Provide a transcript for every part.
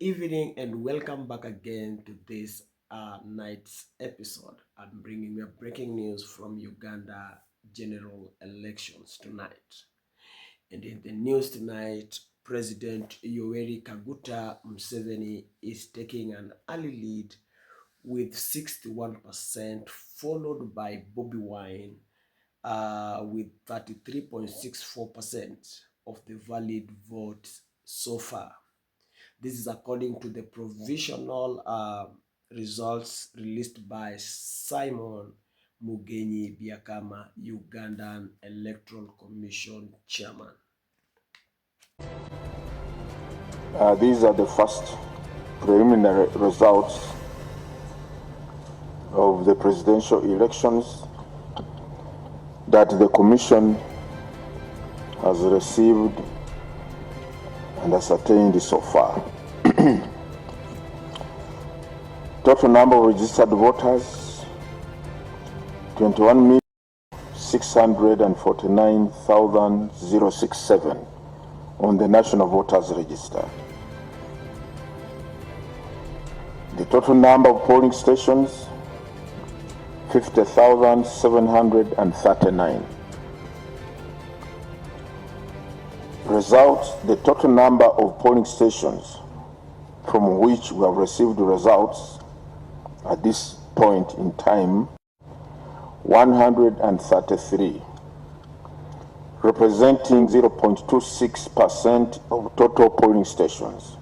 evening and welcome back again to this night's episode. I'm bringing you breaking news from Uganda general elections tonight. And in the news tonight, President Yoweri Kaguta Museveni is taking an early lead with 61%, followed by Bobi Wine with 33.64% of the valid votes so far. This is according to the provisional results released by Simon Mugenyi Byakama, Ugandan Electoral Commission Chairman. These are the first preliminary results of the presidential elections that the Commission has received and ascertained so far. Total number of registered voters, 21,649,067 on the National Voters Register. The total number of polling stations, 50,739. Results, the total number of polling stations from which we have received results at this point in time, 133, representing 0.26% of total polling stations.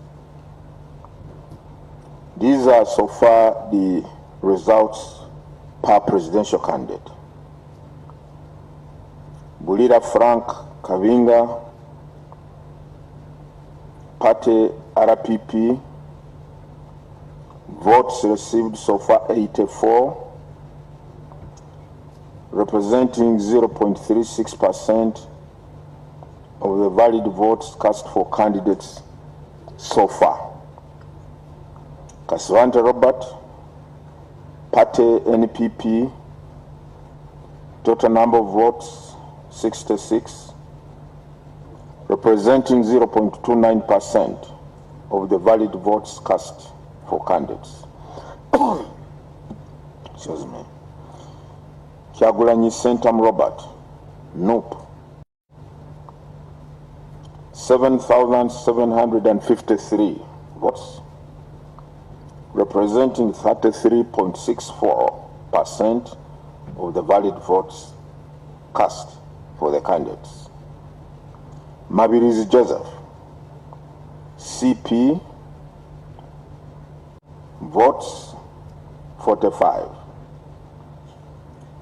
These are so far the results per presidential candidate. Bulira Frank Kavinga, Party RPP, votes received so far 84, representing 0.36% of the valid votes cast for candidates so far. Kaswante Robert, Party NPP, total number of votes 66, representing 0.29% of the valid votes cast for candidates. Excuse me. Kyagulanyi Sentam Robert, NUP, 7,753 votes, representing 33.64% of the valid votes cast for the candidates. Mabirizi Joseph, CP, votes 45,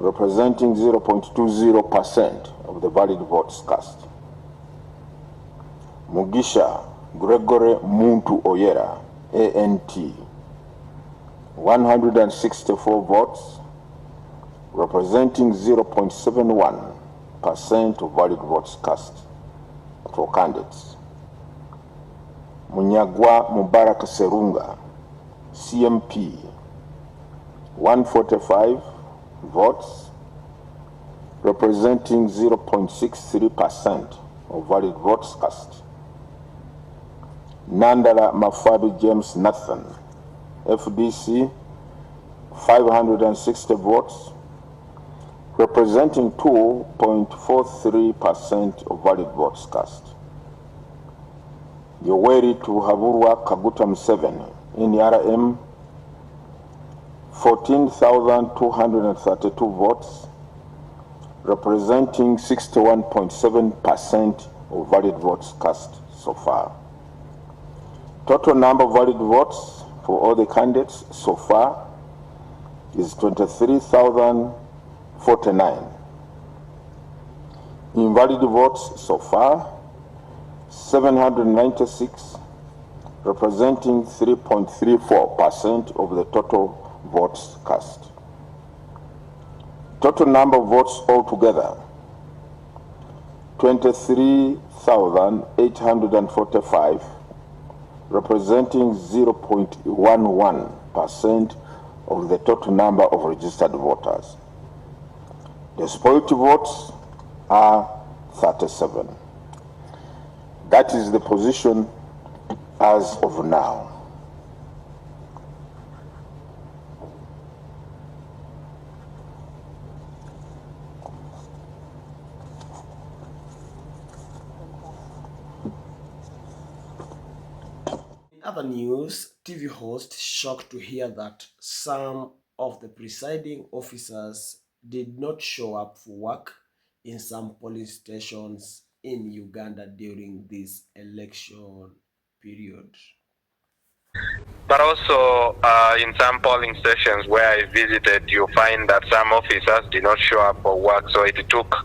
representing 0.20% of the valid votes cast. Mugisha Gregory Muntu Oyera, ANT, 164 votes, representing 0.71% of valid votes cast for candidates. Munyagwa Mubarak Serunga, CMP, 145 votes, representing 0.63% of valid votes cast. Nandala Mafabi James Nathan, FDC, 560 votes, representing 2.43% of valid votes cast. Yoweri Tuhaburwa Kaguta Museveni, NRM, 14,232 votes, representing 61.7% of valid votes cast so far. Total number of valid votes for all the candidates so far is 23,049. Invalid votes so far, 796, representing 3.34% of the total votes cast. Total number of votes altogether, 23,845, representing 0.11% of the total number of registered voters. The spoiled votes are 37. That is the position as of now. other news, TV host shocked to hear that some of the presiding officers did not show up for work in some polling stations in Uganda during this election period. But also in some polling stations where I visited, you find that some officers did not show up for work. So it took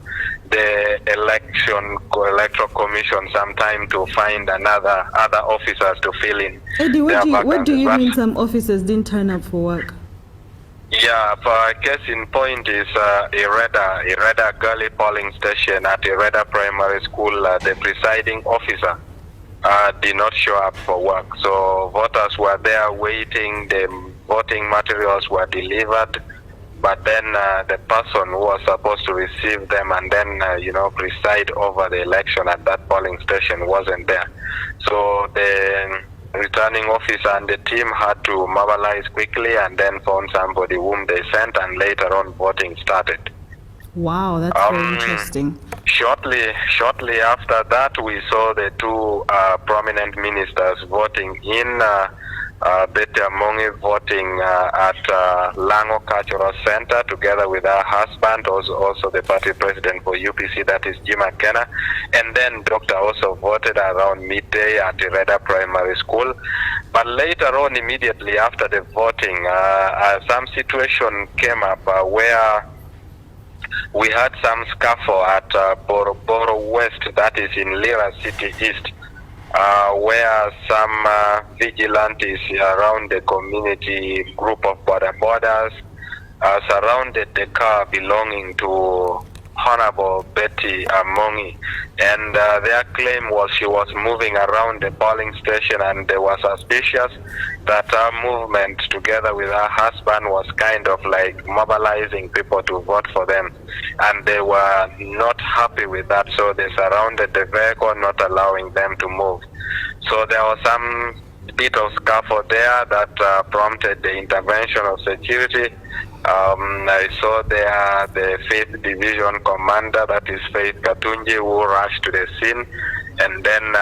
the electoral commission some time to find other officers to fill in. Eddie, what do you mean some officers didn't turn up for work? Yeah, for case in point is Ireda Gully polling station at Ireda Primary School. The presiding officer did not show up for work. So voters were there waiting. The voting materials were delivered, but then the person who was supposed to receive them and then preside over the election at that polling station wasn't there. So the returning officer and the team had to mobilize quickly and then found somebody whom they sent, and later on voting started. Wow, that's very interesting. Shortly after that, we saw the two prominent ministers voting in. Betty Amongi voting at Lango Cultural Center together with her husband, also the party president for UPC, that is Jim McKenna. And then Dr. also voted around midday at Ireda Primary School. But later on, immediately after the voting, some situation came up where we had some scuffle at Boro West, that is in Lira City East, where some vigilantes around the community group of border borders surrounded the car belonging to Honorable Betty Amongi, and their claim was she was moving around the polling station, and they were suspicious that her movement together with her husband was kind of like mobilizing people to vote for them, and they were not happy with that, so they surrounded the vehicle, not allowing them to move. So there was some bit of scuffle there that prompted the intervention of security. I saw there the 5th Division Commander, that is Faith Katunji, who rushed to the scene and then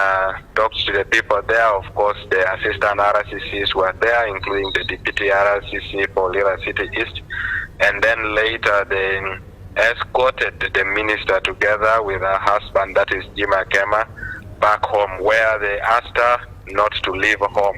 talked to the people there. Of course, the assistant RCCs were there, including the deputy RCC for Lira City East. And then later they escorted the minister together with her husband, that is Jima Kema, back home, where they asked her not to leave home.